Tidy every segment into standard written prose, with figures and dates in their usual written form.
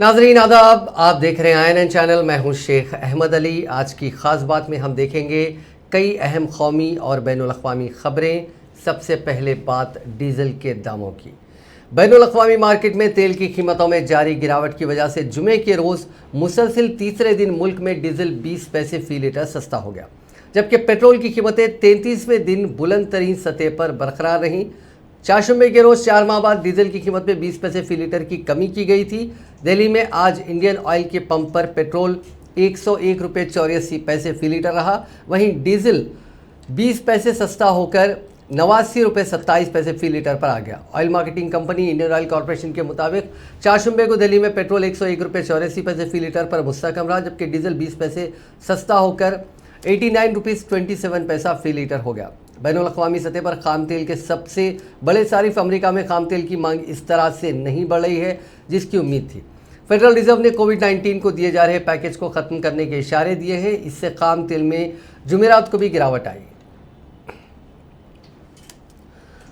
नाजरीन आदाब, आप देख रहे हैं INN चैनल। मैं हूं शेख अहमद अली। आज की ख़ास बात में हम देखेंगे कई अहम कौमी और बैनुल-अक़वामी ख़बरें। सबसे पहले बात डीज़ल के दामों की। बैनुल-अक़वामी मार्केट में तेल की कीमतों में जारी गिरावट की वजह से जुमे के रोज़ मुसलसिल तीसरे दिन मुल्क में डीज़ल 20 पैसे फ़ी लीटर सस्ता हो गया, जबकि पेट्रोल की कीमतें 33वें दिन बुलंद तरीन सतह पर बरकरार रहीं। चारशंबे के रोज़ 4 माह बाद डीजल की कीमत में 20 पैसे फ़ी लीटर की कमी की गई थी। दिल्ली में आज इंडियन ऑयल के पंप पर पेट्रोल 101 रुपये 84 पैसे फ़ी लीटर रहा, वहीं डीजल 20 पैसे सस्ता होकर 89 रुपये 27 पैसे फ़ी लीटर पर आ गया। Oil marketing company Indian oil corporation के मुताबिक चारशंबे को दिल्ली में पेट्रोल 101 रुपये 84 पैसे फ़ी लीटर पर मुस्तकम रहा, जबकि डीजल 20 पैसे सस्ता होकर 89 रुपीज़ 27 पैसा फ़ी लीटर हो गया। बैनुल-अक़वामी सतह पर खाम तेल के सबसे बड़े सारिफ अमेरिका में खाम तेल की मांग इस तरह से नहीं बढ़ रही है जिसकी उम्मीद थी। फेडरल रिजर्व ने कोविड-19 को दिए जा रहे पैकेज को ख़त्म करने के इशारे दिए हैं। इससे खाम तेल में जुमेरात को भी गिरावट आई।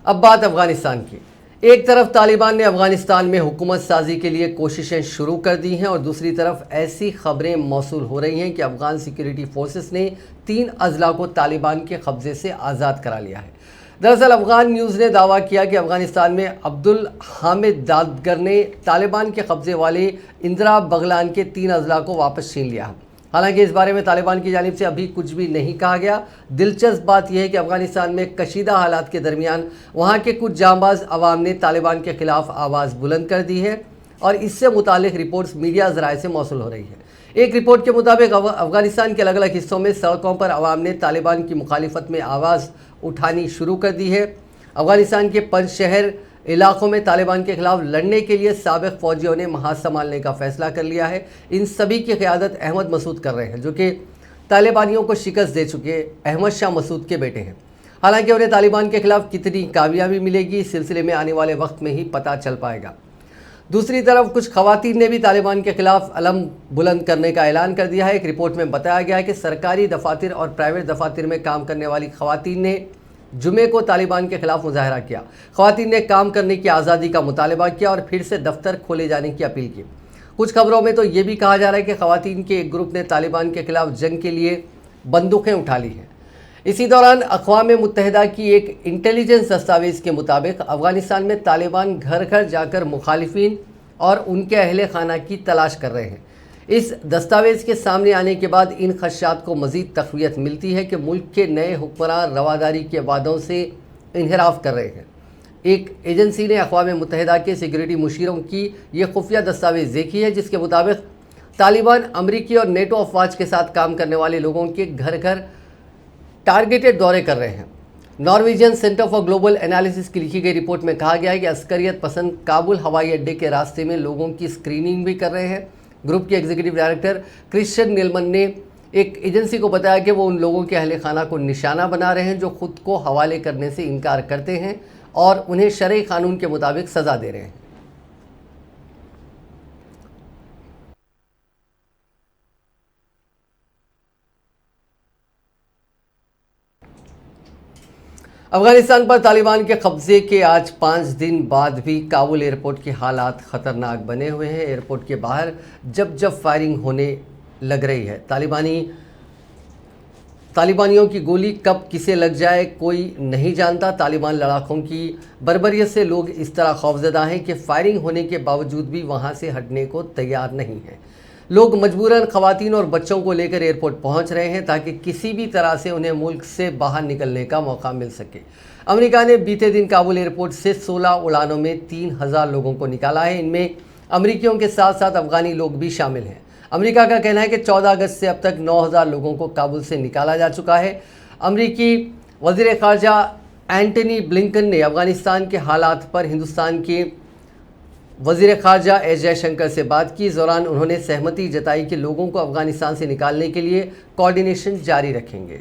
अब बात अफगानिस्तान की। एक तरफ तालिबान ने अफगानिस्तान में हुकूमत साजी के लिए कोशिशें शुरू कर दी हैं और दूसरी तरफ ऐसी खबरें मौसूल हो रही हैं कि अफगान सिक्योरिटी फोर्सेस ने 3 अजला को तालिबान के कब्जे से आज़ाद करा लिया है। दरअसल अफगान न्यूज़ ने दावा किया कि अफगानिस्तान में अब्दुल हामिद दादगर ने तालिबान के कब्जे वाले इंदिरा बगलान के 3 अजला को वापस छीन लिया। हालांकि इस बारे में तालिबान की जानिब से अभी कुछ भी नहीं कहा गया। दिलचस्प बात यह है कि अफगानिस्तान में कशीदा हालात के दरमियान वहाँ के कुछ जांबाज अवाम ने तालिबान के खिलाफ आवाज़ बुलंद कर दी है और इससे मुतालिक रिपोर्ट्स मीडिया ज़राए से मौसूल हो रही है। एक रिपोर्ट के मुताबिक अफगानिस्तान के अलग अलग हिस्सों में सड़कों पर अवाम ने तालिबान की मुखालिफत में आवाज़ उठानी शुरू कर दी है। अफगानिस्तान के 5 शहर इलाकों में तालिबान के खिलाफ लड़ने के लिए साबिक़ फ़ौजियों ने महाज संभालने का फ़ैसला कर लिया है। इन सभी की क़यादत अहमद मसूद कर रहे हैं, जो कि तालिबानियों को शिकस्त दे चुके अहमद शाह मसूद के बेटे हैं। हालांकि उन्हें तालिबान के खिलाफ कितनी कामयाबी मिलेगी इस सिलसिले में आने वाले वक्त में ही पता चल पाएगा। दूसरी तरफ कुछ खवातीन ने भी तालिबान के खिलाफ अलम बुलंद करने का ऐलान कर दिया है। एक रिपोर्ट में बताया गया है कि सरकारी दफातर और प्राइवेट दफातर में काम करने वाली खवातीन ने जुमे को तालिबान के खिलाफ मुजाहरा किया। खवातीन ने काम करने की आज़ादी का मुतालबा किया और फिर से दफ्तर खोले जाने की अपील की। कुछ खबरों में तो ये भी कहा जा रहा है कि खवातीन के एक ग्रुप ने तालिबान के खिलाफ जंग के लिए बंदूकें उठा ली हैं। इसी दौरान अक़वाम मुत्तहिदा की एक इंटेलिजेंस दस्तावेज़ के मुताबिक अफ़गानिस्तान में तालिबान घर घर जाकर मुखालिफिन और उनके अहले खाना की तलाश कर रहे हैं। इस दस्तावेज़ के सामने आने के बाद इन खदशात को मज़ीद तक़वियत मिलती है कि मुल्क के नए हुक्मरान रवादारी के वादों से इन्हिराफ कर रहे हैं। एक एजेंसी ने अक़वाम मुत्तहिदा के सिक्योरिटी मुशीरों की यह खुफिया दस्तावेज़ देखी है, जिसके मुताबिक तालिबान अमरीकी और नेटो अफवाज के साथ काम करने वाले लोगों के घर घर टारगेटेड दौरे कर रहे हैं। Norwegian centre for global analysis की लिखी गई रिपोर्ट में कहा गया है कि अस्करियत पसंद काबुल हवाई अड्डे के रास्ते में लोगों की स्क्रीनिंग भी कर रहे हैं। ग्रुप के एग्जीक्यूटिव डायरेक्टर क्रिश्चियन नीलमन ने एक एजेंसी को बताया कि वो उन लोगों के अहले खाना को निशाना बना रहे हैं जो खुद को हवाले करने से इनकार करते हैं और उन्हें शरई कानून के मुताबिक सज़ा दे रहे हैं। अफगानिस्तान पर तालिबान के कब्जे के आज 5 दिन बाद भी काबुल एयरपोर्ट के हालात ख़तरनाक बने हुए हैं। एयरपोर्ट के बाहर जब जब फायरिंग होने लग रही है, तालिबानियों की गोली कब किसे लग जाए कोई नहीं जानता। तालिबान लड़ाकों की बर्बरियत से लोग इस तरह खौफजदा हैं कि फायरिंग होने के बावजूद भी वहाँ से हटने को तैयार नहीं हैं। लोग मजबूरन खवातीन और बच्चों को लेकर एयरपोर्ट पहुंच रहे हैं ताकि किसी भी तरह से उन्हें मुल्क से बाहर निकलने का मौका मिल सके। अमेरिका ने बीते दिन काबुल एयरपोर्ट से 16 उड़ानों में 3000 लोगों को निकाला है। इनमें अमेरिकियों के साथ साथ अफगानी लोग भी शामिल हैं। अमेरिका का कहना है कि 14 अगस्त से अब तक 9000 लोगों को काबुल से निकाला जा चुका है। अमेरिकी वज़ीर ख़ारजा एंटनी ब्लिंकन ने अफगानिस्तान के हालात पर हिंदुस्तान के वज़ीर ख़ारजा एस जयशंकर से बात की। इस दौरान उन्होंने सहमति जताई कि लोगों को अफगानिस्तान से निकालने के लिए कोऑर्डिनेशन जारी रखेंगे।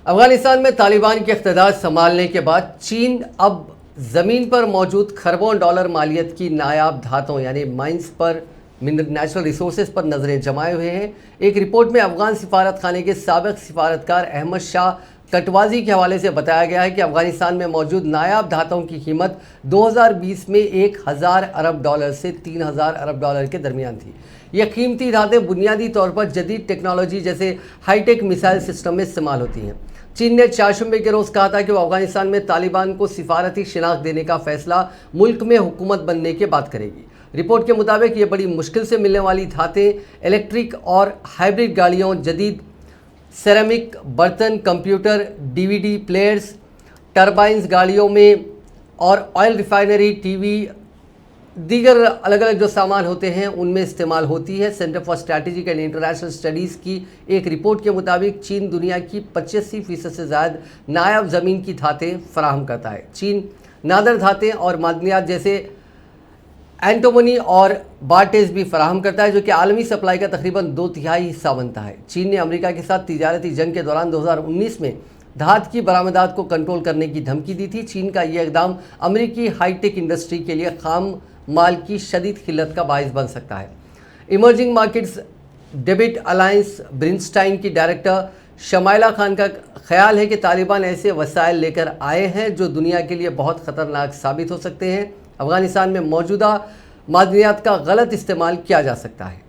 अफगानिस्तान में तालिबान के इख्तिदार संभालने के बाद चीन अब ज़मीन पर मौजूद खरबों डॉलर मालियत की नायाब धातों यानी माइंस पर नेचुरल रिसोर्सेज पर नजरें जमाए हुए हैं। एक रिपोर्ट में अफगान सिफारत खाने के साबिक सिफारतकार अहमद शाह कटवाजी के हवाले से बताया गया है कि अफगानिस्तान में मौजूद नायाब धातुओं की कीमत 2020 में 1000 अरब डॉलर से 3000 अरब डॉलर के दरमियान थी। यह कीमती धातें बुनियादी तौर पर जदीद टेक्नोलॉजी जैसे हाईटेक मिसाइल सिस्टम में इस्तेमाल होती हैं। चीन ने चारशंबे के रोज़ कहा था कि वो अफगानिस्तान में तालिबान को सिफारती शिनाख्त देने का फैसला मुल्क में हुकूमत बनने के बाद करेगी। रिपोर्ट के मुताबिक ये बड़ी मुश्किल से मिलने वाली धातें इलेक्ट्रिक और हाइब्रिड गाड़ियों, जदीद सेरेमिक बर्तन, कंप्यूटर, डीवीडी प्लेयर्स, टरबाइन्स गाड़ियों में और ऑयल रिफाइनरी, टीवी, दीगर अलग अलग जो सामान होते हैं उनमें इस्तेमाल होती है। Centre for strategic and international studies की एक रिपोर्ट के मुताबिक चीन दुनिया की 85% से ज़्यादा नायाब ज़मीन की धातें फराहम करता है। चीन नादर धातें और मादनियात जैसे एंटोमनी और बार्टेज भी फराहम करता है, जो कि आलमी सप्लाई का तकरीबन 2/3 हिस्सा बनता है। चीन ने अमेरिका के साथ तिजारती जंग के दौरान 2019 में धात की बरामदात को कंट्रोल करने की धमकी दी थी। चीन का यह इकदाम अमेरिकी हाईटेक इंडस्ट्री के लिए खाम माल की शदीद किल्लत का बायस बन सकता है। इमर्जिंग मार्केट्स डेबिट अलायंस ब्रिंस्टाइन की डायरेक्टर शमाइला खान का ख्याल है कि तालिबान ऐसे वसाइल लेकर आए हैं जो दुनिया के लिए बहुत ख़तरनाक साबित हो सकते हैं। अफगानिस्तान में मौजूदा मादनियात का गलत इस्तेमाल किया जा सकता है।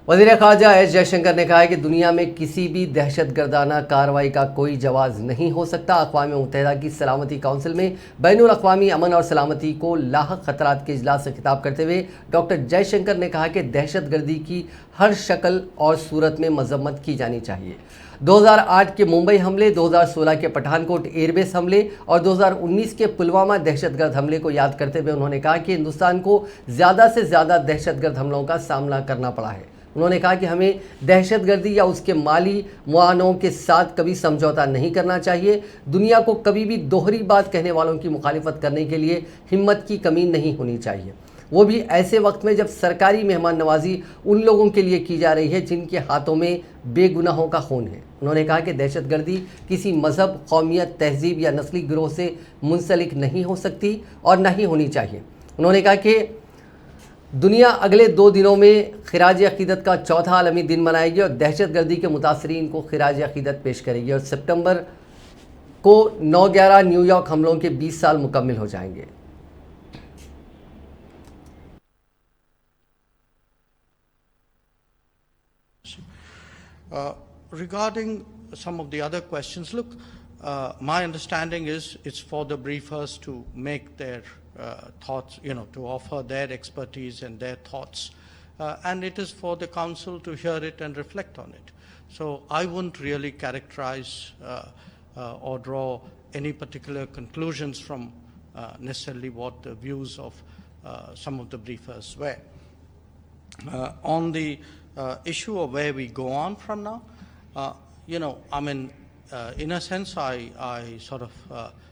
वज़ीर ख़ारजा एस जयशंकर ने कहा है कि दुनिया में किसी भी दहशतगर्दाना कार्रवाई का कोई जवाब नहीं हो सकता। अक़वाम मुत्तहिदा की सलामती काउंसिल में बैनुल अक़वामी अमन और सलामती को लाहक ख़तरात के इजलास से खिताब करते हुए डॉक्टर जयशंकर ने कहा कि दहशतगर्दी की हर शक्ल और सूरत में मजम्मत की जानी चाहिए। 2008 के मुंबई हमले, 2016 के पठानकोट एयरबेस हमले और 2019 के पुलवामा दहशतगर्द हमले को याद करते हुए उन्होंने कहा कि हिंदुस्तान को ज़्यादा से ज़्यादा दहशतगर्द हमलों का सामना करना पड़ा है। उन्होंने कहा कि हमें दहशतगर्दी या उसके माली मुआवनों के साथ कभी समझौता नहीं करना चाहिए। दुनिया को कभी भी दोहरी बात कहने वालों की मुखालिफत करने के लिए हिम्मत की कमी नहीं होनी चाहिए, वो भी ऐसे वक्त में जब सरकारी मेहमान नवाजी उन लोगों के लिए की जा रही है जिनके हाथों में बेगुनाहों का खून है। उन्होंने कहा कि दहशतगर्दी किसी मज़हब, कौमियत, तहजीब या नस्ली गिरोह से मुंसलिक नहीं हो सकती और नहीं होनी चाहिए। उन्होंने कहा कि दुनिया अगले 2 दिनों में खिराज अक़ीदत का चौथा आलमी दिन मनाएगी और दहशतगर्दी के मुतासरीन को खिराज अक़ीदत पेश करेगी और सितंबर को 9/11 न्यूयॉर्क हमलों के 20 साल मुकम्मिल हो जाएंगे। Regarding some of the other questions, look, my understanding is it's for the briefers to make their thoughts, to offer their expertise and their thoughts. And it is for the council to hear it and reflect on it. So I wouldn't really characterize or draw any particular conclusions from necessarily what the views of some of the briefers were. On the issue of where we go on from now, in a sense, I sort of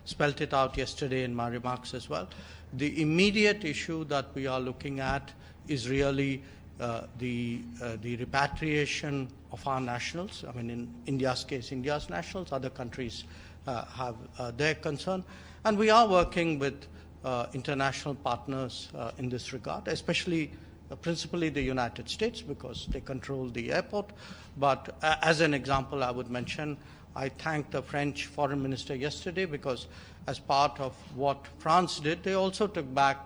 spelt it out yesterday in my remarks as well. The immediate issue that we are looking at is really the repatriation of our nationals. I mean, in India's case, India's nationals, other countries have their concern. And we are working with international partners in this regard, especially principally the United States, because they control the airport. But as an example, I would mention, I thanked the French foreign minister yesterday because as part of what France did, they also took back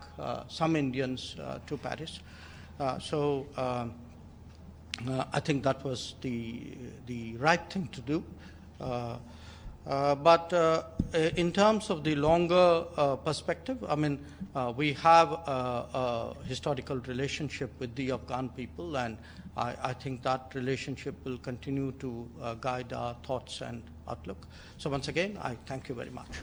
some Indians to Paris. So I think that was the right thing to do. But in terms of the longer perspective, I mean, we have a historical relationship with the Afghan people, and I think that relationship will continue to guide our thoughts and outlook. So once again, I thank you very much.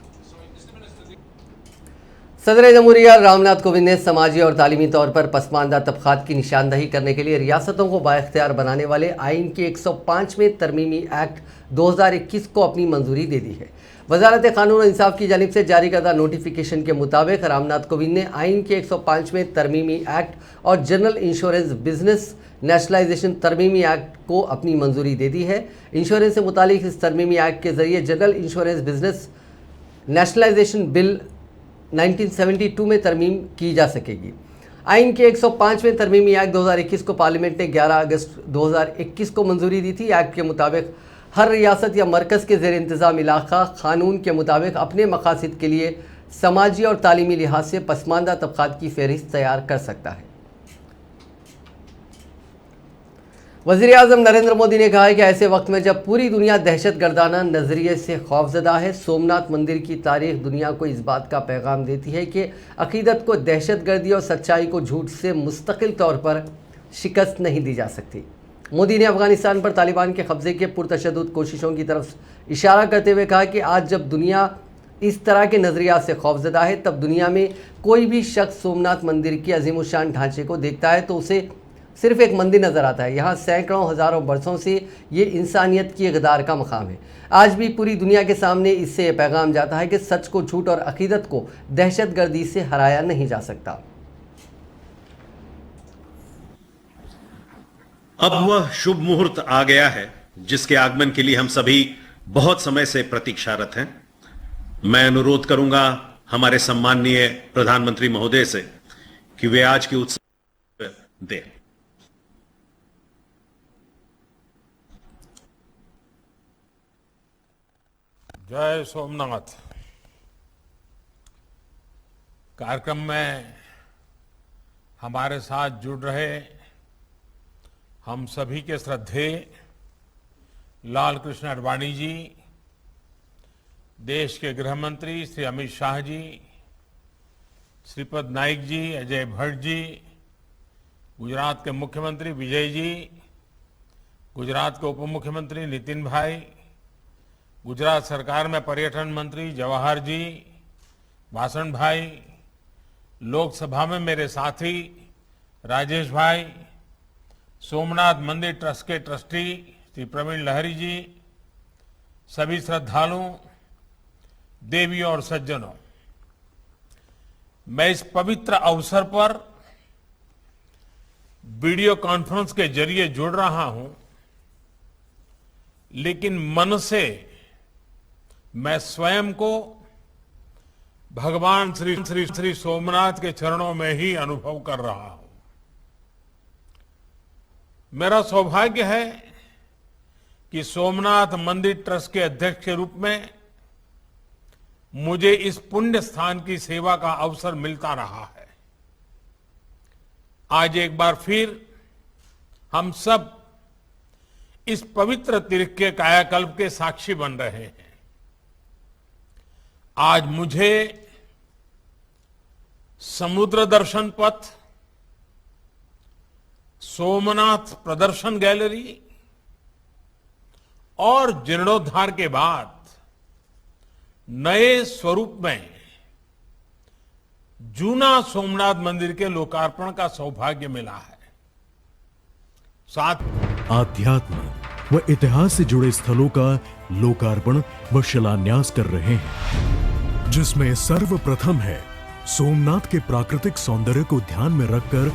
सदर जमहूरिया रामनाथ कोविंद ने समाजी और तालीमी तौर पर पसमानदा तबक़ात की निशानदही करने के लिए रियासतों को बाइख्तियार बनाने वाले आइन के 105वें तरमीमी एक्ट 2021 को अपनी मंजूरी दे दी है। वजारत कानून और इंसाफ की जानिब से जारी करदा नोटिफिकेशन के मुताबिक रामनाथ कोविंद ने आइन के 105वें तरमीमी एक्ट और जनरल इंश्योरेंस बिजनेस नेशनलाइजेशन तरमीमी एक्ट को अपनी मंजूरी दे दी है। इंश्योरेंस से मुतालिक इस तरमीमी एक्ट के ज़रिए general insurance business nationalisation bill 1972 में तरमीम की जा सकेगी। आइन के 105वें तरमीमी एक्ट 2021 को पार्लियामेंट ने 11 अगस्त 2021 को मंजूरी दी थी। एक्ट के मुताबिक हर रियासत या मरकज़ के ज़ेर इंतज़ाम इलाका कानून के मुताबिक अपने मकासद के लिए समाजी और तालीमी लिहाज से पसमानदा तबक़ात की फ़हरिस्त तैयार कर सकता है। वज़ीर-ए-आज़म नरेंद्र मोदी ने कहा है कि ऐसे वक्त में जब पूरी दुनिया दहशतगर्दाना नज़रिए से खौफज़दा है, सोमनाथ मंदिर की तारीख दुनिया को इस बात का पैगाम देती है कि अक़ीदत को दहशतगर्दी और सच्चाई को झूठ से मुस्तकिल तौर पर शिकस्त नहीं दी जा सकती। मोदी ने अफ़गानिस्तान पर तालिबान के कब्ज़े के पुरतशद्दुद कोशिशों की तरफ इशारा करते हुए कहा कि आज जब दुनिया इस तरह के नज़रिया से खौफज़दा है, तब दुनिया में कोई भी शख्स सोमनाथ मंदिर के अज़ीमुशान ढांचे को देखता है तो उसे सिर्फ एक मंदिर नज़र आता है। यहाँ सैकड़ों हज़ारों बरसों से ये इंसानियत की इक़दार का मकाम है। आज भी पूरी दुनिया के सामने इससे ये पैगाम जाता है कि सच को झूठ और अक़ीदत को दहशतगर्दी से हराया नहीं जा सकता। अब वह शुभ मुहूर्त आ गया है जिसके आगमन के लिए हम सभी बहुत समय से प्रतीक्षारत हैं। मैं अनुरोध करूंगा हमारे सम्माननीय प्रधानमंत्री महोदय से कि वे आज के उत्सव दें। जय सोमनाथ। कार्यक्रम में हमारे साथ जुड़ रहे हम सभी के श्रद्धेय लाल कृष्ण आडवाणी जी, देश के गृह मंत्री श्री अमित शाह जी, श्रीपद नाइक जी, अजय भट्ट जी, गुजरात के मुख्यमंत्री विजय जी, गुजरात के उप मुख्यमंत्री नितिन भाई, गुजरात सरकार में पर्यटन मंत्री जवाहर जी, वासण भाई, लोकसभा में मेरे साथी राजेश भाई, सोमनाथ मंदिर ट्रस्ट के ट्रस्टी श्री प्रवीण लहरी जी, सभी श्रद्धालुओं, देवियों और सज्जनों, मैं इस पवित्र अवसर पर वीडियो कॉन्फ्रेंस के जरिए जुड़ रहा हूं, लेकिन मन से मैं स्वयं को भगवान श्री सोमनाथ के चरणों में ही अनुभव कर रहा हूं। मेरा सौभाग्य है कि सोमनाथ मंदिर ट्रस्ट के अध्यक्ष के रूप में मुझे इस पुण्य स्थान की सेवा का अवसर मिलता रहा है। आज एक बार फिर हम सब इस पवित्र तीर्थ के कायाकल्प के साक्षी बन रहे हैं। आज मुझे समुद्र दर्शन पथ, सोमनाथ प्रदर्शन गैलरी और जीर्णोद्धार के बाद नए स्वरूप में जूना सोमनाथ मंदिर के लोकार्पण का सौभाग्य मिला है। साथ आध्यात्म व इतिहास से जुड़े स्थलों का लोकार्पण व शिलान्यास कर रहे हैं, जिसमें सर्वप्रथम है सोमनाथ के प्राकृतिक सौंदर्य को ध्यान में रखकर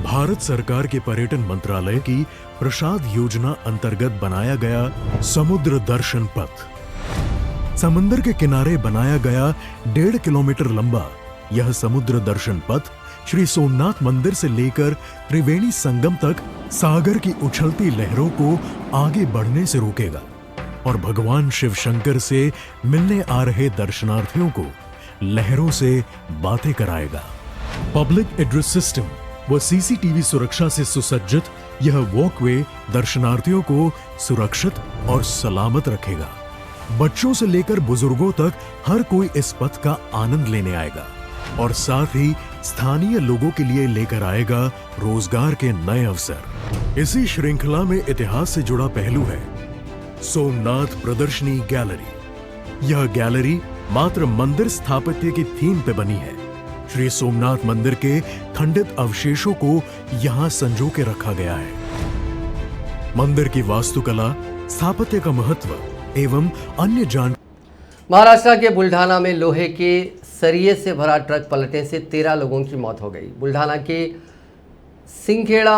भारत सरकार के पर्यटन मंत्रालय की प्रसाद योजना अंतर्गत बनाया गया समुद्र दर्शन पथ। समंदर के किनारे बनाया गया 1.5 किलोमीटर लंबा यह समुद्र दर्शन पथ श्री सोमनाथ मंदिर से लेकर त्रिवेणी संगम तक सागर की उछलती लहरों को आगे बढ़ने से रोकेगा और भगवान शिव शंकर से मिलने आ रहे दर्शनार्थियों को लहरों से बातें कराएगा। पब्लिक एड्रेस सिस्टम व सीसीटीवी सुरक्षा से सुसज्जित यह वॉकवे दर्शनार्थियों को सुरक्षित और सलामत रखेगा। बच्चों से लेकर बुजुर्गों तक हर कोई इस पथ का आनंद लेने आएगा और साथ ही स्थानीय लोगों के लिए लेकर आएगा रोजगार के नए अवसर। इसी श्रृंखला में इतिहास से जुड़ा पहलू है सोमनाथ प्रदर्शनी गैलरी। यह गैलरी मात्र मंदिर स्थापत्य की थीम पे बनी है। श्री सोमनाथ मंदिर के खंडित अवशेषों को यहाँ संजो के रखा गया है। मंदिर की वास्तुकला, स्थापत्य का महत्व एवं अन्य महाराष्ट्र के बुल्ढाना में लोहे के सरिये से भरा ट्रक पलटने से 13 लोगों की मौत हो गई। बुल्ढाना के सिंखेड़ा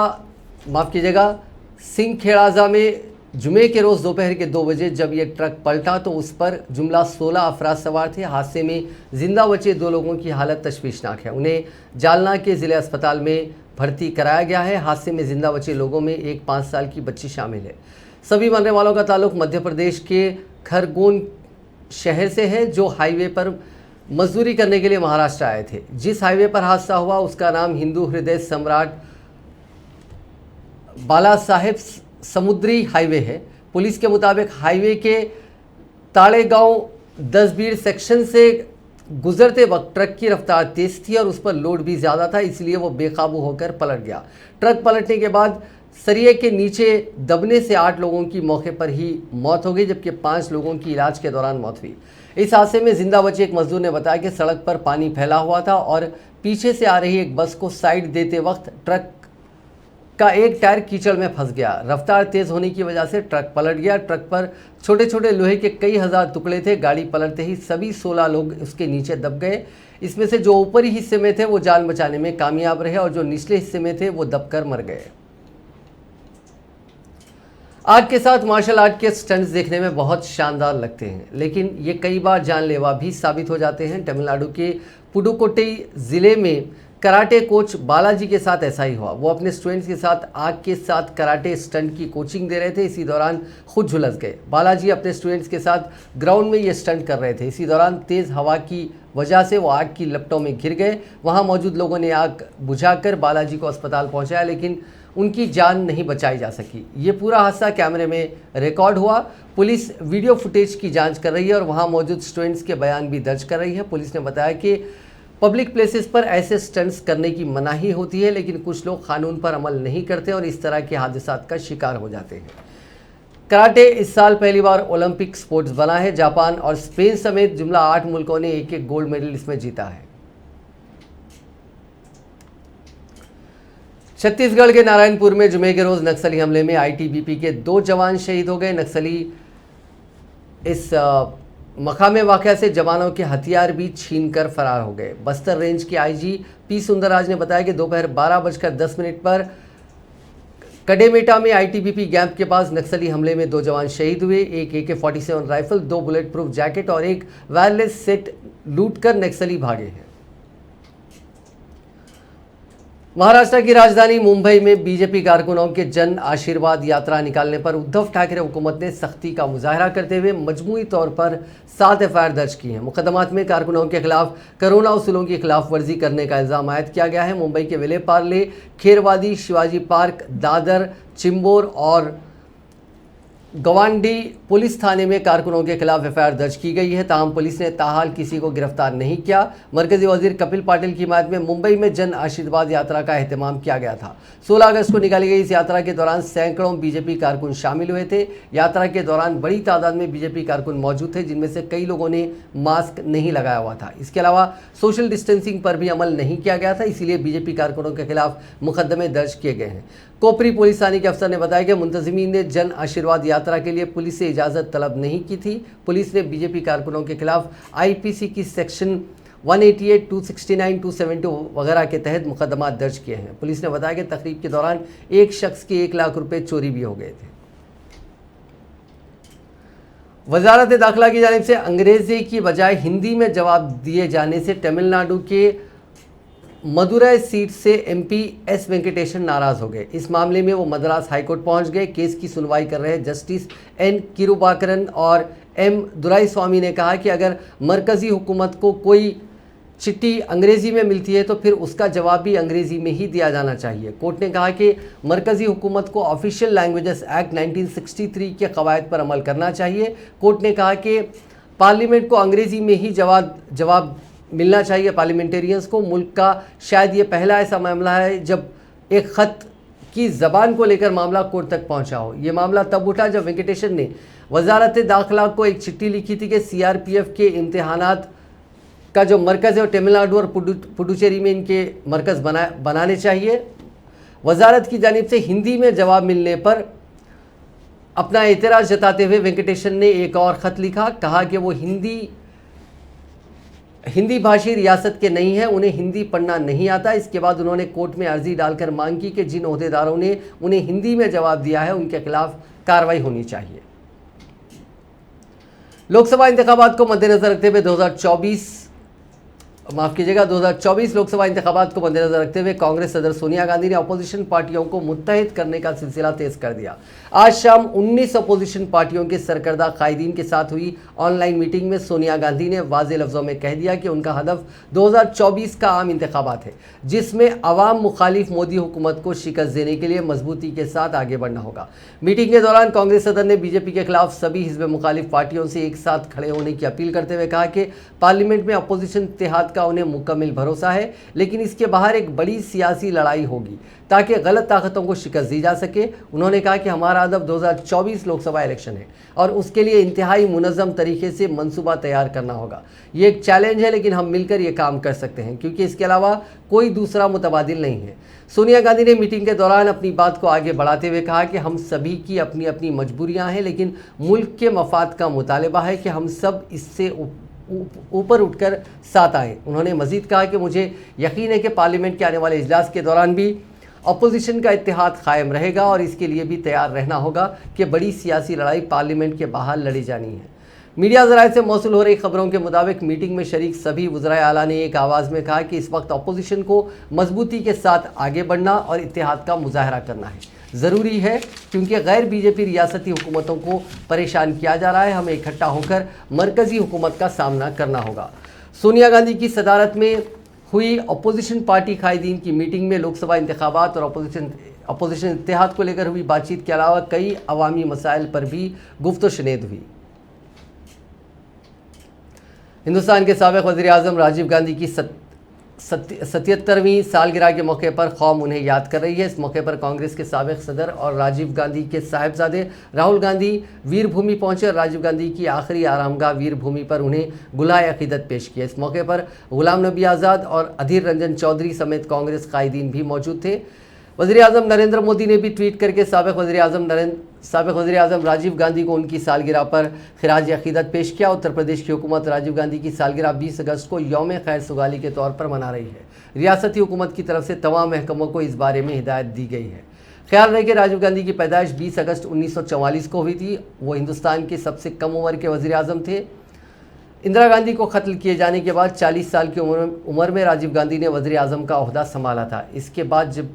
माफ़ कीजिएगा, सिंह खेड़ाजा में जुमे के रोज़ दोपहर के 2 बजे जब ये ट्रक पलटा तो उस पर जुमला 16 अफराद सवार थे। हादसे में जिंदा बचे 2 लोगों की हालत तशवीशनाक है। उन्हें जालना के ज़िले अस्पताल में भर्ती कराया गया है। हादसे में जिंदा बचे लोगों में एक 5 साल की बच्ची शामिल है। सभी मरने वालों का ताल्लुक मध्य प्रदेश के खरगोन शहर से है, जो हाईवे पर मजदूरी करने के लिए महाराष्ट्र आए थे। जिस हाईवे पर हादसा हुआ उसका नाम हिंदू हृदय सम्राट बाला साहेब समुद्री हाईवे है। पुलिस के मुताबिक हाईवे के ताड़ेगांव 10 बीड़ सेक्शन से गुजरते वक्त ट्रक की रफ्तार तेज थी और उस पर लोड भी ज़्यादा था, इसलिए वो बेकाबू होकर पलट गया। ट्रक पलटने के बाद सरिये के नीचे दबने से 8 लोगों की मौके पर ही मौत हो गई, जबकि 5 लोगों की इलाज के दौरान मौत हुई। इस हादसे में जिंदा बचे एक मजदूर ने बताया कि सड़क पर पानी फैला हुआ था और पीछे से आ रही एक बस को साइड देते वक्त ट्रक का एक टायर कीचड़ में फंस गया। रफ्तार तेज होने की वजह से ट्रक पलट गया। ट्रक पर छोटे छोटे लोहे के कई हजार टुकड़े थे। गाड़ी पलटते ही सभी 16 लोग उसके नीचे दब गए। इसमें से जो ऊपरी हिस्से में थे वो जान बचाने में कामयाब रहे और जो निचले हिस्से में थे वो दबकर मर गए। आग के साथ मार्शल आर्ट के स्टंट्स देखने में बहुत शानदार लगते हैं, लेकिन ये कई बार जानलेवा भी साबित हो जाते हैं। तमिलनाडु के पुडुकोट्टई जिले में कराटे कोच बालाजी के साथ ऐसा ही हुआ। वो अपने स्टूडेंट्स के साथ आग के साथ कराटे स्टंट की कोचिंग दे रहे थे। इसी दौरान खुद झुलस गए। बालाजी अपने स्टूडेंट्स के साथ ग्राउंड में ये स्टंट कर रहे थे। इसी दौरान तेज़ हवा की वजह से वो आग की लपटों में घिर गए। वहाँ मौजूद लोगों ने आग बुझाकर बालाजी को अस्पताल पहुँचाया, लेकिन उनकी जान नहीं बचाई जा सकी। ये पूरा हादसा कैमरे में रिकॉर्ड हुआ। पुलिस वीडियो फुटेज की जांच कर रही है और वहाँ मौजूद स्टूडेंट्स के बयान भी दर्ज कर रही है। पुलिस ने बताया कि पब्लिक प्लेसेस पर ऐसे स्टंट्स करने की मनाही होती है, लेकिन कुछ लोग कानून पर अमल नहीं करते और इस तरह के हादसात का शिकार हो जाते हैं। कराटे इस साल पहली बार ओलंपिक स्पोर्ट्स बना है। जापान और स्पेन समेत जुमला 8 मुल्कों ने एक गोल्ड मेडल इसमें जीता है। छत्तीसगढ़ के नारायणपुर में जुमे के रोज नक्सली हमले में आईटीबीपी के 2 जवान शहीद हो गए। नक्सली इस मकामे वाक़या से जवानों के हथियार भी छीनकर फरार हो गए। बस्तर रेंज के आईजी पी सुंदरराज ने बताया कि दोपहर 12:10 पर कडेमेटा में आईटीबीपी कैंप के पास नक्सली हमले में 2 जवान शहीद हुए। एक AK-47 rifle, 2 bullet proof jacket और एक वायरलेस सेट लूटकर नक्सली भागे हैं। महाराष्ट्र की राजधानी मुंबई में बीजेपी कारकुनों के जन आशीर्वाद यात्रा निकालने पर उद्धव ठाकरे हुकूमत ने सख्ती का मुजाहरा करते हुए मजमूई तौर पर 7 FIR दर्ज की हैं। मुकदमात में कारकुनों के खिलाफ कोरोना उसूलों की खिलाफ वर्जी करने का इल्ज़ाम आयद किया गया है। मुंबई के विले पार्ले, खेरवादी, शिवाजी पार्क, दादर, चिंबोर और गवांडी पुलिस थाने में कारकुनों के खिलाफ FIR दर्ज की गई है। ताहम पुलिस ने ताहाल किसी को गिरफ्तार नहीं किया। मरकजी वजीर कपिल पाटिल की हिमायत में मुंबई में जन आशीर्वाद यात्रा का एहतमाम किया गया था। 16 अगस्त को निकाली गई इस यात्रा के दौरान सैकड़ों बीजेपी कारकुन शामिल हुए थे। यात्रा के दौरान बड़ी तादाद में बीजेपी कारकुन मौजूद थे, जिनमें से कई लोगों ने मास्क नहीं लगाया हुआ था। इसके अलावा सोशल डिस्टेंसिंग पर भी अमल नहीं किया गया था, इसीलिए बीजेपी कारकुनों के खिलाफ मुकदमे दर्ज किए गए हैं। कोपरी पुलिस थाने के अफसर ने बताया कि मुंतजिमीन ने जन आशीर्वाद यात्रा के लिए पुलिस से इजाज़त तलब नहीं की थी। पुलिस ने बीजेपी कारकुनों के खिलाफ IPC की सेक्शन 188, 269, 272 वगैरह के तहत मुकदमा दर्ज किए हैं। पुलिस ने बताया कि तकरीब के दौरान एक शख्स के 1 लाख रुपए चोरी भी हो गए थे। वजारत दाखिला की जानिब से अंग्रेजी की बजाय हिंदी में जवाब दिए जाने से तमिलनाडु के मदुरै सीट से MP S वेंकटेशन नाराज हो गए। इस मामले में वो मद्रास हाईकोर्ट पहुंच गए। केस की सुनवाई कर रहे जस्टिस N किरुबाकरन और M दुराईस्वामी ने कहा कि अगर मरकजी हुकूमत को कोई चिट्ठी अंग्रेजी में मिलती है तो फिर उसका जवाब भी अंग्रेजी में ही दिया जाना चाहिए। कोर्ट ने कहा कि मरकजी हुकूमत को ऑफिशियल लैंग्वेजेस एक्ट 1963 के कवायद पर अमल करना चाहिए। कोर्ट ने कहा कि पार्लियामेंट को अंग्रेजी में ही जवाब मिलना चाहिए। पार्लियामेंटेरियंस को मुल्क का शायद ये पहला ऐसा मामला है जब एक ख़त की ज़बान को लेकर मामला कोर्ट तक पहुंचा हो। ये मामला तब उठा जब वेंकटेशन ने वजारत दाखिला को एक चिट्ठी लिखी थी कि CRPF के इम्तिहानात का जो मरकज़ है वो तमिलनाडु और पुडुचेरी में इनके मरकज़ बनाने चाहिए। वजारत की जानिब से हिंदी में जवाब मिलने पर अपना एतराज़ जताते हुए वेंकटेशन ने एक और ख़त लिखा। कहा कि वो हिंदी हिंदी भाषी रियासत के नहीं हैं, उन्हें हिंदी पढ़ना नहीं आता। इसके बाद उन्होंने कोर्ट में अर्जी डालकर मांग की कि जिन ओहदेदारों ने उन्हें हिंदी में जवाब दिया है उनके खिलाफ कार्रवाई होनी चाहिए। लोकसभा इंतखाबात को मद्देनजर रखते हुए 2024 लोकसभा इंतखाबात को मद्देनजर रखते हुए कांग्रेस सदर सोनिया गांधी ने अपोजिशन पार्टियों को मुत्तहिद करने का सिलसिला तेज कर दिया। आज शाम 19 अपोजिशन पार्टियों के सरकर्दा कायदीन के साथ हुई ऑनलाइन मीटिंग में सोनिया गांधी ने वाज़ेह लफ्जों में कह दिया कि उनका हदफ 2024 का आम इंतखाबात है, जिसमें अवाम मुखालिफ मोदी हुकूमत को शिकस्त देने के लिए मजबूती के साथ आगे बढ़ना होगा। मीटिंग के दौरान कांग्रेस सदर ने बीजेपी के खिलाफ सभी हिज़्ब मुखालिफ पार्टियों से एक साथ खड़े होने की अपील करते हुए कहा कि पार्लियामेंट में अपोजिशन इत्तेहाद का उन्हें मुकम्मल भरोसा है, लेकिन इसके बाहर एक बड़ी सियासी लड़ाई होगी ताकि गलत ताकतों को शिकस्त दी जा सके। उन्होंने कहा कि हमारा हदफ 2024 लोकसभा इलेक्शन है और उसके लिए इंतहाई मुनज़्ज़म तरीके से मंसूबा तैयार करना होगा। ये एक चैलेंज है, लेकिन हम मिलकर ये काम कर सकते हैं क्योंकि इसके अलावा कोई दूसरा मुतबादिल नहीं है। सोनिया गांधी ने मीटिंग के दौरान अपनी बात को आगे बढ़ाते हुए कहा कि हम सभी की अपनी अपनी मजबूरियां हैं, लेकिन मुल्क के मफाद का मुतालबा है कि हम सब इससे ऊपर उठकर साथ आए। उन्होंने मजीद कहा कि मुझे यकीन है कि पार्लियामेंट के आने वाले इजलास के दौरान भी अपोजिशन का इत्तेहाद कायम रहेगा और इसके लिए भी तैयार रहना होगा कि बड़ी सियासी लड़ाई पार्लियामेंट के बाहर लड़ी जानी है। मीडिया ज़राए से मौसूल हो रही खबरों के मुताबिक मीटिंग में शरीक सभी वज़राए आला ने एक आवाज़ में कहा कि इस वक्त अपोजिशन को मजबूती के साथ आगे बढ़ना और इत्तेहाद का मुजाहरा करना है ज़रूरी है, क्योंकि गैर बीजेपी रियासती हुकूमतों को परेशान किया जा रहा है। हमें इकट्ठा होकर मरकज़ी हुकूमत का सामना करना होगा। सोनिया गांधी की सदारत में हुई अपोजिशन पार्टी कायदीन की मीटिंग में लोकसभा इंतखाबात और अपोजिशन इत्तेहाद को लेकर हुई बातचीत के अलावा कई अवामी मसाइल पर भी गुफ्त-व-शनीद हुई। हिंदुस्तान के साबिक़ वज़ीर आज़म राजीव गांधी की 77वीं सालगिरह के मौके पर कौम उन्हें याद कर रही है। इस मौके पर कांग्रेस के साबिक़ सदर और राजीव गांधी के साहिबजादे राहुल गांधी वीर भूमि पहुंचे और राजीव गांधी की आखिरी आरामगाह वीर भूमि पर उन्हें गुलाए अक़ीदत पेश किया। इस मौके पर गुलाम नबी आज़ाद और अधीर रंजन चौधरी समेत कांग्रेस कायदीन भी मौजूद थे। वज़ीर आज़म नरेंद्र मोदी ने भी ट्वीट करके साबिक़ वज़ीर आज़म राजीव गांधी को उनकी सालगिरह पर खिराज अक़ीदत पेश किया। उत्तर प्रदेश की हुकूमत राजीव गांधी की सालगिरह 20 अगस्त को यौम खैर सुगाली के तौर पर मना रही है। रियासती हुकूमत की तरफ से तमाम महकमों को इस बारे में हिदायत दी गई है। ख्याल रहे कि राजीव गांधी की पैदाइश 20 अगस्त 1944 को हुई थी। वो हिंदुस्तान के सबसे कम उम्र के वज़ीर आज़म थे। इंदिरा गांधी को कत्ल किए जाने के बाद 40 साल की उम्र में राजीव गांधी ने वज़ीर आज़म का ओहदा संभाला था। इसके बाद जब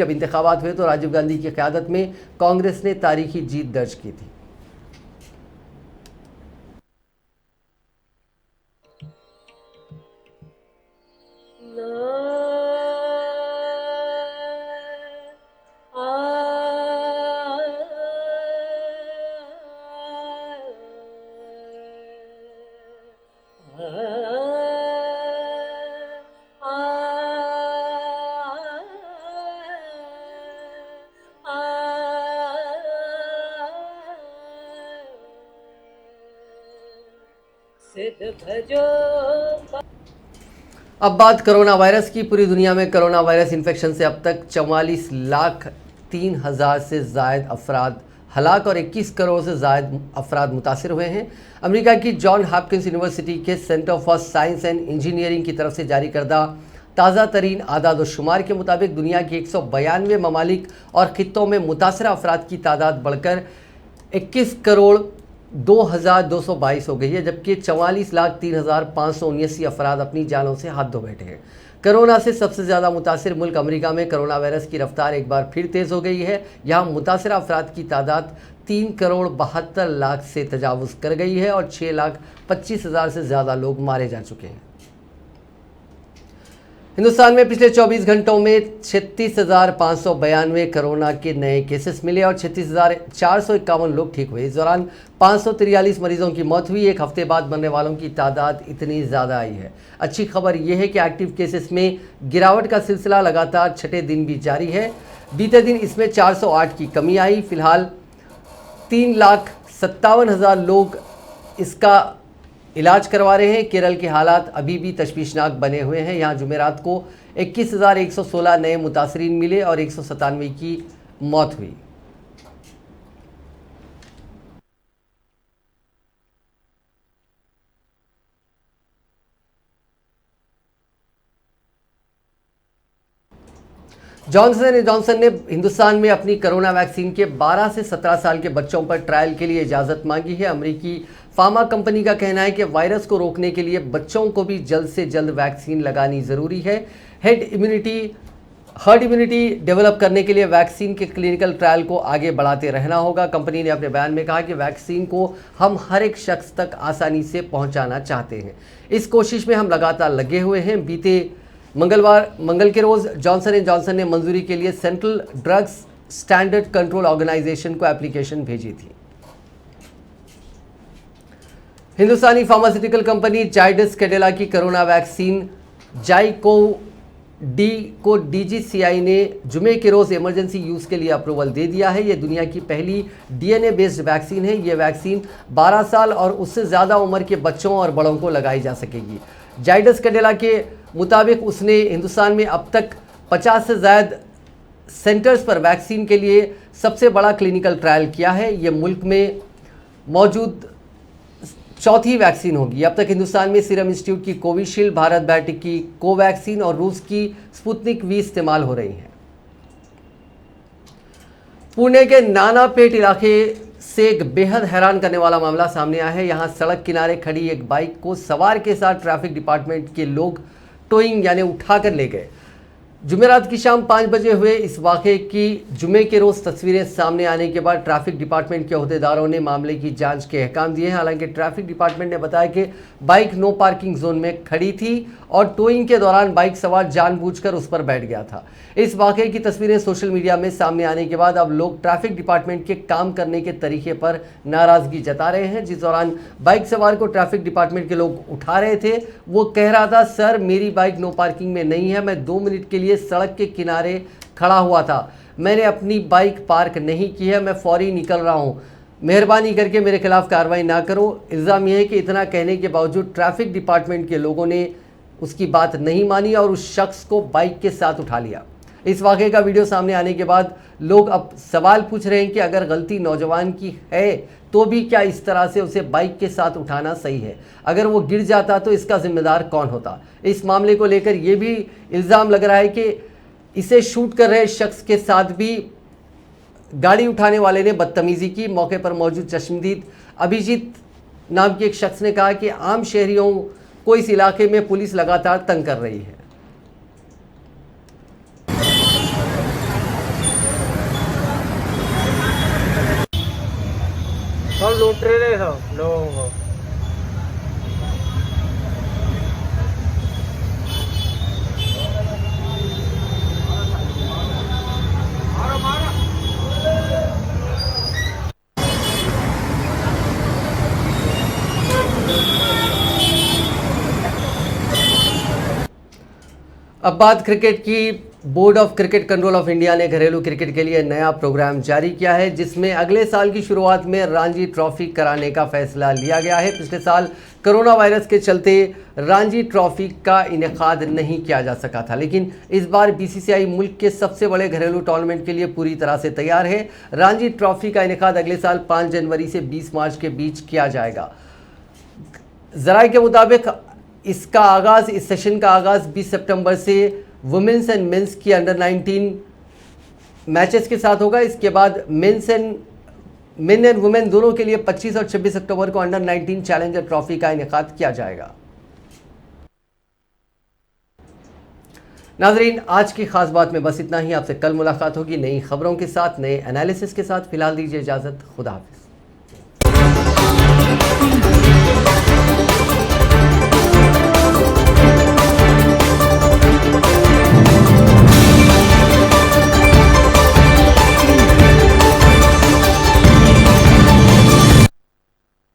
इंतखाबात हुए तो राजीव गांधी की क़यादत में कांग्रेस ने तारीखी जीत दर्ज की थी। अब बात कोरोना वायरस की। पूरी दुनिया में कोरोना वायरस इन्फेक्शन से अब तक 44,03,000 से ज़ायद अफराद हलाक और 21 करोड़ से ज़ायद अफराद मुतासिर हुए हैं। अमेरिका की जॉन हॉपकिंस यूनिवर्सिटी के centre for science and engineering की तरफ से जारी करदा ताज़ा तरीन आदाद व शुमार के मुताबिक दुनिया के 192 ममालिक और ख़ित्तों में मुतासरा अफराद की तादाद बढ़कर 21,02,222 हो गई है, जबकि 44,03,579 अफराद अपनी जानों से हाथ धो बैठे हैं। कोरोना से सबसे ज़्यादा मुतासिर मुल्क अमेरिका में कोरोना वायरस की रफ्तार एक बार फिर तेज़ हो गई है। यहाँ मुतासरा अफराद की तादाद 3,72,00,000 से तजावुज़ कर गई है और 6,25,000 से ज़्यादा लोग मारे जा चुके हैं। हिंदुस्तान में पिछले 24 घंटों में 36,592 कोरोना के नए केसेस मिले और 36,451 लोग ठीक हुए। इस दौरान 543 मरीजों की मौत हुई। एक हफ्ते बाद मरने वालों की तादाद इतनी ज़्यादा आई है। अच्छी खबर यह है कि एक्टिव केसेस में गिरावट का सिलसिला लगातार छठे दिन भी जारी है। बीते दिन इसमें 408 की कमी आई। फिलहाल 3,57,000 लोग इसका इलाज करवा रहे हैं। केरल के हालात अभी भी तशवीशनाक बने हुए हैं। यहाँ जुमेरात को 21,116 नए मुतासरीन मिले और 197 की मौत हुई। जॉनसन एंड जॉनसन ने हिंदुस्तान में अपनी कोरोना वैक्सीन के 12 से 17 साल के बच्चों पर ट्रायल के लिए इजाज़त मांगी है। अमेरिकी फार्मा कंपनी का कहना है कि वायरस को रोकने के लिए बच्चों को भी जल्द से जल्द वैक्सीन लगानी ज़रूरी है। हर्ड इम्यूनिटी डेवलप करने के लिए वैक्सीन के क्लिनिकल ट्रायल को आगे बढ़ाते रहना होगा। कंपनी ने अपने बयान में कहा कि वैक्सीन को हम हर एक शख्स तक आसानी से पहुंचाना चाहते हैं। इस कोशिश में हम लगातार लगे हुए हैं। बीते मंगल के रोज जॉनसन एंड जॉनसन ने मंजूरी के लिए central drugs standard control organisation को एप्लीकेशन भेजी थी। हिंदुस्तानी फार्मास्यूटिकल कंपनी जाइडस कैडिला की कोरोना वैक्सीन जाइकोव-डी को डीजीसीआई ने जुमे के रोज इमरजेंसी यूज के लिए अप्रूवल दे दिया है। यह दुनिया की पहली डीएनए बेस्ड वैक्सीन है। यह वैक्सीन 12 साल और उससे ज़्यादा उम्र के बच्चों और बड़ों को लगाई जा सकेगी। जाइडस कैडिला के मुताबिक उसने हिंदुस्तान में अब तक 50 से ज़्यादा सेंटर्स पर वैक्सीन के लिए सबसे बड़ा क्लिनिकल ट्रायल किया है। यह मुल्क में मौजूद चौथी वैक्सीन होगी। अब तक हिंदुस्तान में सीरम इंस्टीट्यूट की कोविशील्ड, भारत बायोटेक की कोवैक्सीन और रूस की स्पुतनिक वी इस्तेमाल हो रही हैं। पुणे के नानापेट इलाके से एक बेहद हैरान करने वाला मामला सामने आया है। यहां सड़क किनारे खड़ी एक बाइक को सवार के साथ ट्रैफिक डिपार्टमेंट के लोग टोइंग यानी उठाकर ले गए। जुमेरात की शाम 5 बजे हुए इस वाक़े की जुमे के रोज़ तस्वीरें सामने आने के बाद ट्रैफिक डिपार्टमेंट के अहदेदारों ने मामले की जांच के अहकाम दिए हैं। हालांकि ट्रैफिक डिपार्टमेंट ने बताया कि बाइक नो पार्किंग जोन में खड़ी थी और टोइंग के दौरान बाइक सवार जानबूझकर उस पर बैठ गया था। इस वाक़े की तस्वीरें सोशल मीडिया में सामने आने के बाद अब लोग ट्रैफिक डिपार्टमेंट के काम करने के तरीके पर नाराज़गी जता रहे हैं। जिस दौरान बाइक सवार को ट्रैफिक डिपार्टमेंट के लोग उठा रहे थे, वो कह रहा था, सर मेरी बाइक नो पार्किंग में नहीं है, मैं 2 मिनट के लिए सड़क के किनारे खड़ा हुआ था, मैंने अपनी बाइक पार्क नहीं की है, मैं फौरी निकल रहा हूँ, मेहरबानी करके मेरे खिलाफ कार्रवाई ना करो। इल्ज़ाम यह है कि इतना कहने के बावजूद ट्रैफिक डिपार्टमेंट के लोगों ने उसकी बात नहीं मानी और उस शख्स को बाइक के साथ उठा लिया। इस वाक़े का वीडियो सामने आने के बाद लोग अब सवाल पूछ रहे हैं कि अगर गलती नौजवान की है तो भी क्या इस तरह से उसे बाइक के साथ उठाना सही है? अगर वो गिर जाता तो इसका जिम्मेदार कौन होता? इस मामले को लेकर ये भी इल्ज़ाम लग रहा है कि इसे शूट कर रहे शख्स के साथ भी गाड़ी उठाने वाले ने बदतमीज़ी की। मौके पर मौजूद चश्मदीद अभिजीत नाम के एक शख्स ने कहा कि आम शहरियों को इस इलाके में पुलिस लगातार तंग कर रही है। हम लूट रहे थे लोगों को। अब बात क्रिकेट की। Board of cricket control of India ने घरेलू क्रिकेट के लिए नया प्रोग्राम जारी किया है, जिसमें अगले साल की शुरुआत में रणजी ट्रॉफी कराने का फैसला लिया गया है। पिछले साल कोरोना वायरस के चलते रणजी ट्रॉफी का इनेकाद नहीं किया जा सका था, लेकिन इस बार बीसीसीआई मुल्क के सबसे बड़े घरेलू टूर्नामेंट के लिए पूरी तरह से तैयार है। रणजी ट्रॉफी का इनेकाद अगले साल 5 जनवरी से 20 मार्च के बीच किया जाएगा। ज़राए के मुताबिक इस सेशन का आगाज़ 20 सितंबर से वुमेन्स एंड मेंस की अंडर 19 मैचेस के साथ होगा। इसके बाद मेन एंड वुमेन दोनों के लिए 25 और 26 अक्टूबर को अंडर 19 चैलेंजर ट्रॉफी का इनेकाद किया जाएगा। नाजरीन, आज की खास बात में बस इतना ही। आपसे कल मुलाकात होगी नई खबरों के साथ, नए एनालिसिस के साथ। फिलहाल दीजिए इजाज़त। खुदा हाफिज़।